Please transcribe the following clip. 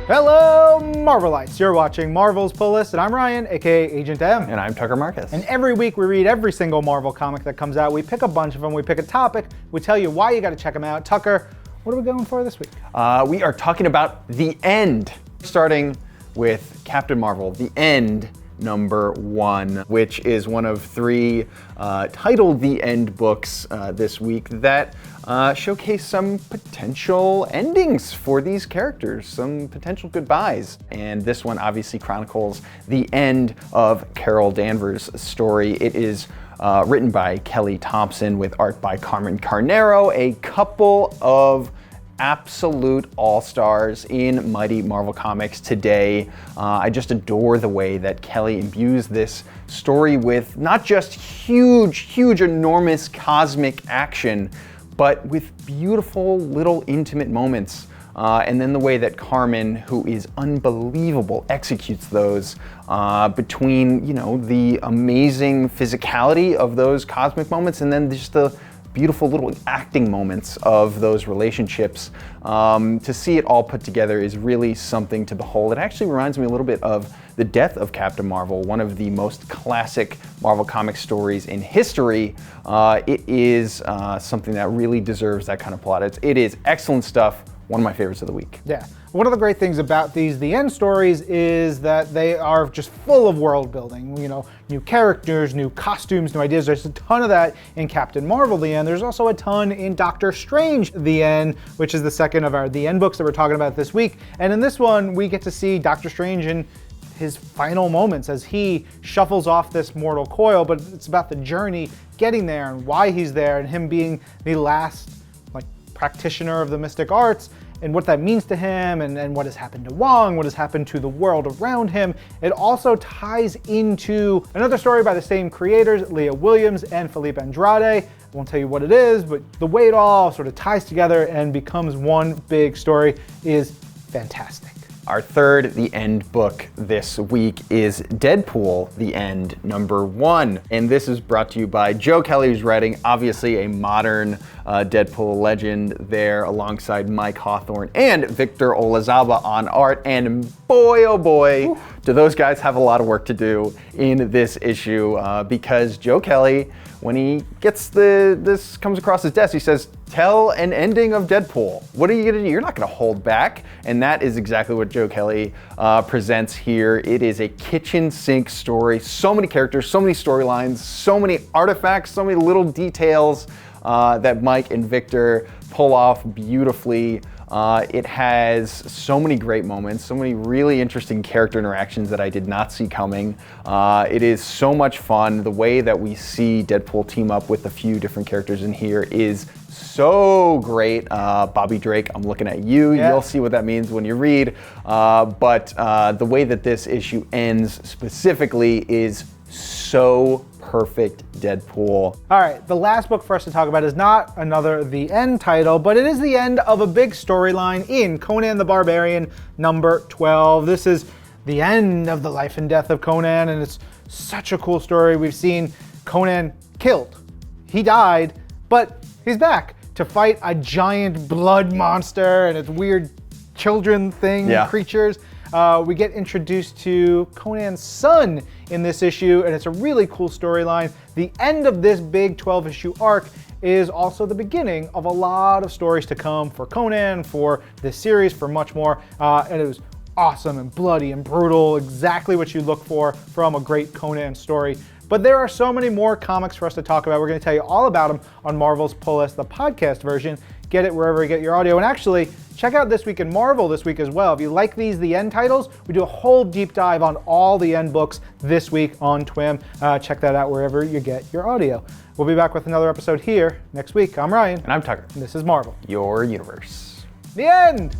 Hello, Marvelites! You're watching Marvel's Pull List, and I'm Ryan, aka Agent M. And I'm Tucker Marcus. And every week we read every single Marvel comic that comes out. We pick a bunch of them, we pick a topic, we tell you why you gotta check them out. Tucker, what are we going for this week? We are talking about The End, starting with Captain Marvel, The End, #1, which is one of 3 titled The End books this week that showcase some potential endings for these characters, some potential goodbyes. And this one obviously chronicles the end of Carol Danvers' story. It is written by Kelly Thompson with art by Carmen Carnero, a couple of absolute all-stars in mighty Marvel Comics today. I just adore the way that Kelly imbues this story with not just huge, enormous cosmic action, but with beautiful little intimate moments. And then the way that Carmen, who is unbelievable, executes those between, the amazing physicality of those cosmic moments and then just the beautiful little acting moments of those relationships. To see it all put together is really something to behold. It actually reminds me a little bit of the death of Captain Marvel, one of the most classic Marvel comic stories in history. It is something that really deserves that kind of plot. It is excellent stuff. One of my favorites of the week. Yeah. One of the great things about these The End stories is that they are just full of world building. New characters, new costumes, new ideas. There's a ton of that in Captain Marvel The End. There's also a ton in Doctor Strange The End, which is the second of our The End books that we're talking about this week. And in this one, we get to see Doctor Strange in his final moments as he shuffles off this mortal coil, but it's about the journey getting there and why he's there and him being the last practitioner of the mystic arts and what that means to him and what has happened to Wong, what has happened to the world around him. It also ties into another story by the same creators, Leah Williams and Felipe Andrade. I won't tell you what it is, but the way it all sort of ties together and becomes one big story is fantastic. Our third The End book this week is Deadpool, The End, #1. And this is brought to you by Joe Kelly, who's writing obviously a modern Deadpool legend there alongside Mike Hawthorne and Victor Olazaba on art. And boy, oh boy, do those guys have a lot of work to do in this issue because Joe Kelly, when he gets this comes across his desk, he says, tell an ending of Deadpool. What are you gonna do? You're not gonna hold back. And that is exactly what Joe Kelly presents here. It is a kitchen sink story. So many characters, so many storylines, so many artifacts, so many little details that Mike and Victor pull off beautifully. It has so many great moments, so many really interesting character interactions that I did not see coming. It is so much fun. The way that we see Deadpool team up with a few different characters in here is so great. Bobby Drake, I'm looking at you. Yeah. You'll see what that means when you read. But the way that this issue ends specifically is so perfect Deadpool. All right, the last book for us to talk about is not another The End title, but it is the end of a big storyline in Conan the Barbarian #12. This is the end of the life and death of Conan, and it's such a cool story. We've seen Conan killed. He died, but he's back to fight a giant blood monster and its weird children thing, creatures. We get introduced to Conan's son in this issue, and it's a really cool storyline. The end of this big 12-issue arc is also the beginning of a lot of stories to come for Conan, for this series, for much more. And it was awesome and bloody and brutal, exactly what you look for from a great Conan story. But there are so many more comics for us to talk about. We're going to tell you all about them on Marvel's Pull List, the podcast version. Get it wherever you get your audio. And actually, check out This Week in Marvel this week as well. If you like these The End titles, we do a whole deep dive on all The End books this week on TWIM. Check that out wherever you get your audio. We'll be back with another episode here next week. I'm Ryan. And I'm Tucker. And this is Marvel, your universe. The End!